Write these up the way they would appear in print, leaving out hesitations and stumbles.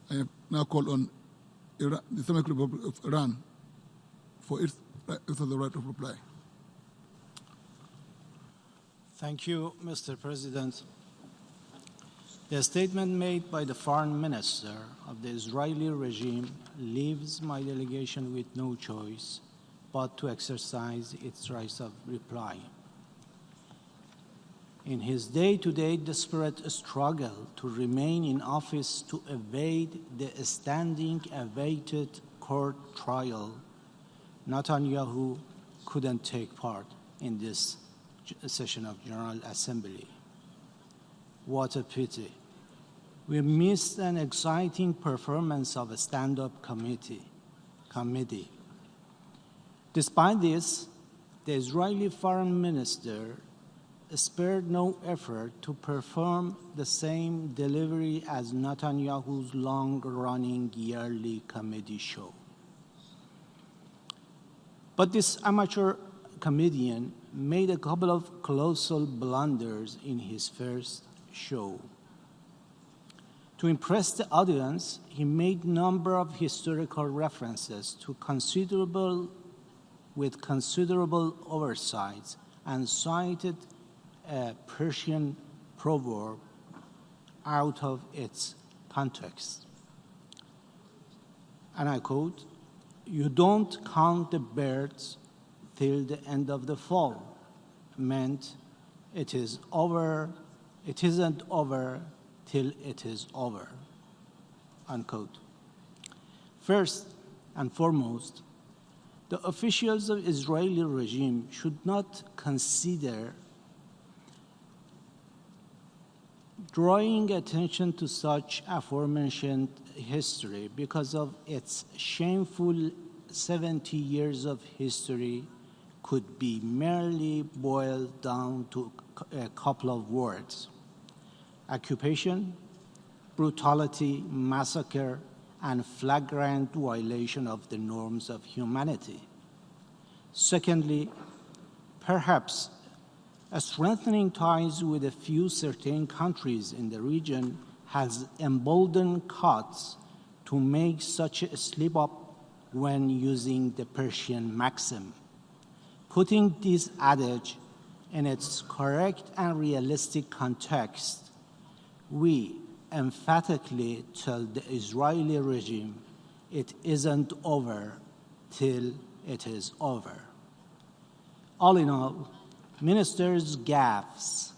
I now call on Iran, the Islamic Republic of Iran for its the right of reply. Thank you, Mr. President. The statement made by the Foreign Minister of the Israeli regime leaves my delegation with no choice but to exercise its right of reply. In his day-to-day desperate struggle to remain in office to evade the standing awaited court trial, Netanyahu couldn't take part in this session of General Assembly. What a pity. We missed an exciting performance of a stand-up committee. Despite this, the Israeli foreign minister spared no effort to perform the same delivery as Netanyahu's long-running yearly comedy show. But this amateur comedian made a couple of colossal blunders in his first show. To impress the audience, he made a number of historical references to considerable oversights and cited a Persian proverb out of its context. And I quote, "You don't count the birds till the end of the fall," meant it isn't over till it is over, unquote. First and foremost, the officials of the Israeli regime should not consider drawing attention to such aforementioned history because of its shameful 70 years of history could be merely boiled down to a couple of words: occupation, brutality, massacre, and flagrant violation of the norms of humanity. Secondly, perhaps strengthening ties with a few certain countries in the region has emboldened Quds to make such a slip-up when using the Persian maxim. Putting this adage in its correct and realistic context, we emphatically tell the Israeli regime it isn't over till it is over. All in all, Minister's gaffes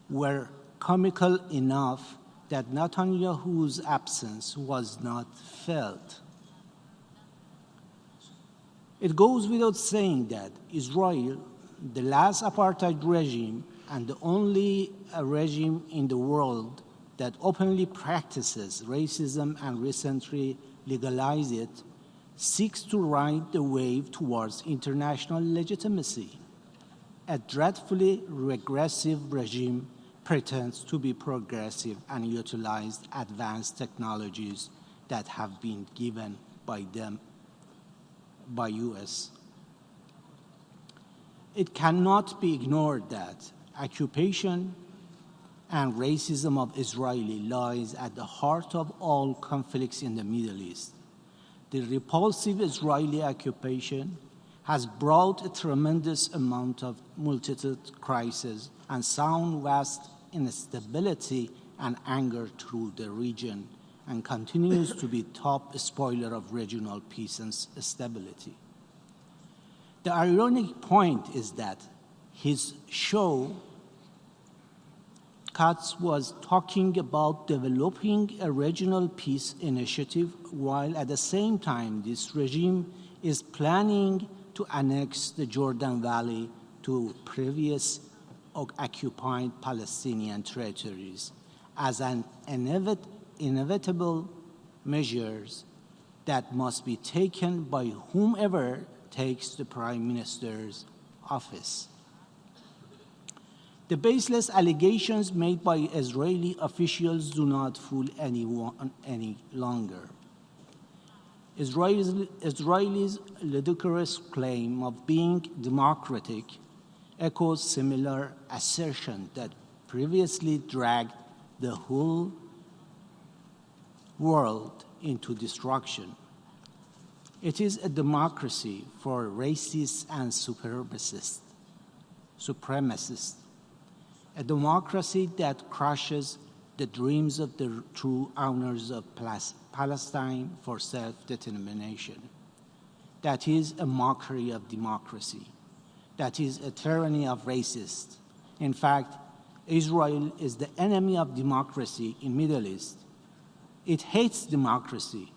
were comical enough that Netanyahu's absence was not felt. It goes without saying that Israel, the last apartheid regime and the only regime in the world that openly practices racism and recently legalized it, seeks to ride the wave towards international legitimacy. A dreadfully regressive regime pretends to be progressive and utilize advanced technologies that have been given by US. It cannot be ignored that occupation and racism of Israeli lies at the heart of all conflicts in the Middle East. The repulsive Israeli occupation has brought a tremendous amount of multitude crises and sown vast instability and anger through the region and continues to be top spoiler of regional peace and stability. The ironic point is that his show, Katz, was talking about developing a regional peace initiative while at the same time this regime is planning to annex the Jordan Valley to previous occupied Palestinian territories as an inevitable measures that must be taken by whomever takes the Prime Minister's office. The baseless allegations made by Israeli officials do not fool anyone any longer. Israel's ludicrous claim of being democratic echoes similar assertion that previously dragged the whole world into destruction. It is a democracy for racists and supremacists, a democracy that crushes the dreams of the true owners of Palestine for self-determination. That is a mockery of democracy. That is a tyranny of racists. In fact, Israel is the enemy of democracy in the Middle East. It hates democracy.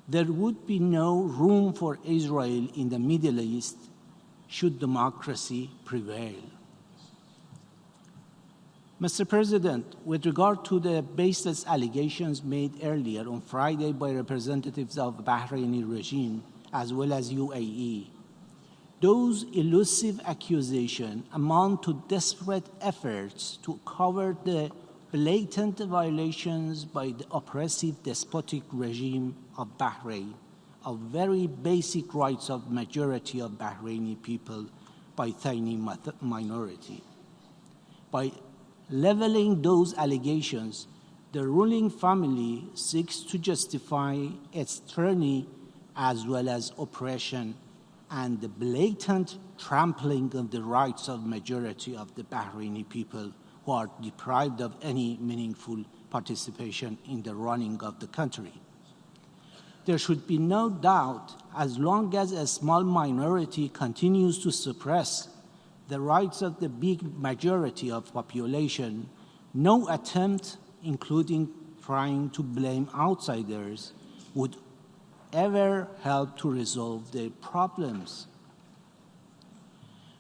There would be no room for Israel in the Middle East should democracy prevail. Mr. President, with regard to the baseless allegations made earlier on Friday by representatives of the Bahraini regime as well as UAE, those elusive accusations amount to desperate efforts to cover the blatant violations by the oppressive despotic regime of Bahrain of very basic rights of majority of Bahraini people by tiny minority. By leveling those allegations, the ruling family seeks to justify its tyranny as well as oppression and the blatant trampling of the rights of majority of the Bahraini people who are deprived of any meaningful participation in the running of the country. There should be no doubt, as long as a small minority continues to suppress the rights of the big majority of population, no attempt, including trying to blame outsiders, would ever help to resolve the problems.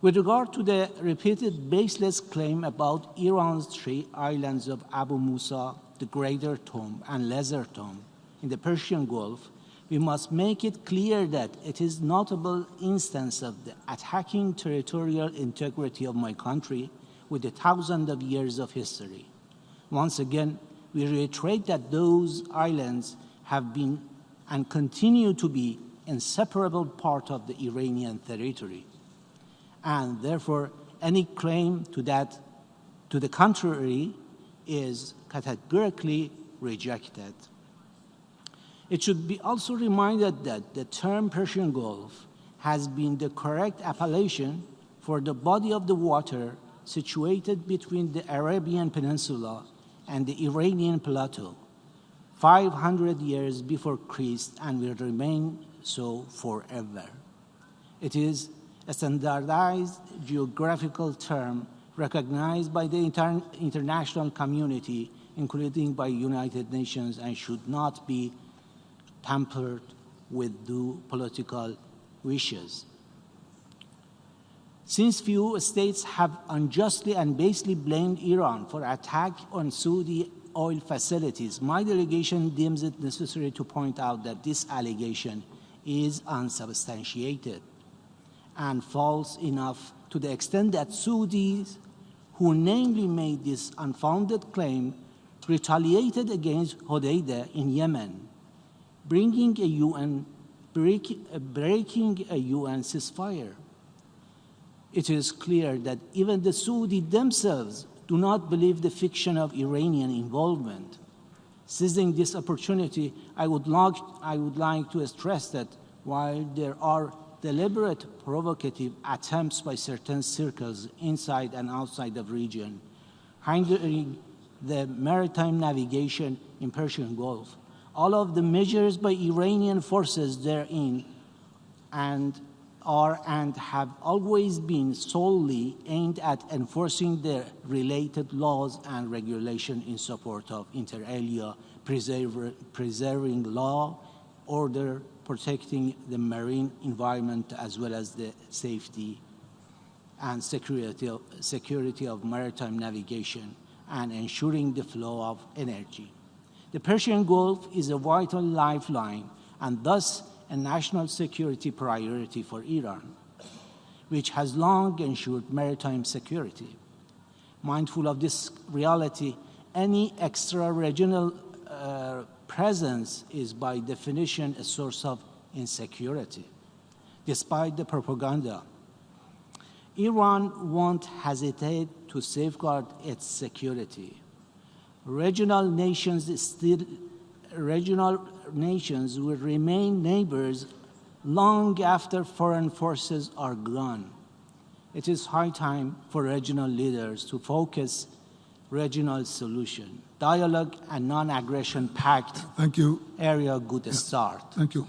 With regard to the repeated baseless claim about Iran's 3 islands of Abu Musa, the Greater Tomb, and Lesser Tomb in the Persian Gulf, we must make it clear that it is a notable instance of the attacking territorial integrity of my country with 1,000 of years of history. Once again, we reiterate that those islands have been and continue to be an inseparable part of the Iranian territory. And therefore, any claim to the contrary is categorically rejected. It should be also reminded that the term Persian Gulf has been the correct appellation for the body of the water situated between the Arabian Peninsula and the Iranian Plateau, 500 years before Christ, and will remain so forever. It is a standardized geographical term recognized by the international community, including by United Nations, and should not be tampered with due political wishes. Since few states have unjustly and basely blamed Iran for attack on Saudi oil facilities, my delegation deems it necessary to point out that this allegation is unsubstantiated and false enough to the extent that Saudis, who namely made this unfounded claim, retaliated against Hodeidah in Yemen, breaking a UN ceasefire. It is clear that even the Saudis themselves do not believe the fiction of Iranian involvement. Seizing this opportunity, I would like to stress that while there are deliberate provocative attempts by certain circles inside and outside the region, hindering the maritime navigation in Persian Gulf, all of the measures by Iranian forces therein are and have always been solely aimed at enforcing the related laws and regulation in support of inter alia, preserving law, order, protecting the marine environment, as well as the safety and security of maritime navigation, and ensuring the flow of energy. The Persian Gulf is a vital lifeline and thus a national security priority for Iran, which has long ensured maritime security. Mindful of this reality, any extra-regional presence is by definition a source of insecurity. Despite the propaganda, Iran won't hesitate to safeguard its security. Regional nations still regional nations will remain neighbors long after foreign forces are gone. It is high time for regional leaders to focus regional solution. Dialogue and non-aggression pact Thank you. area good start. Thank you.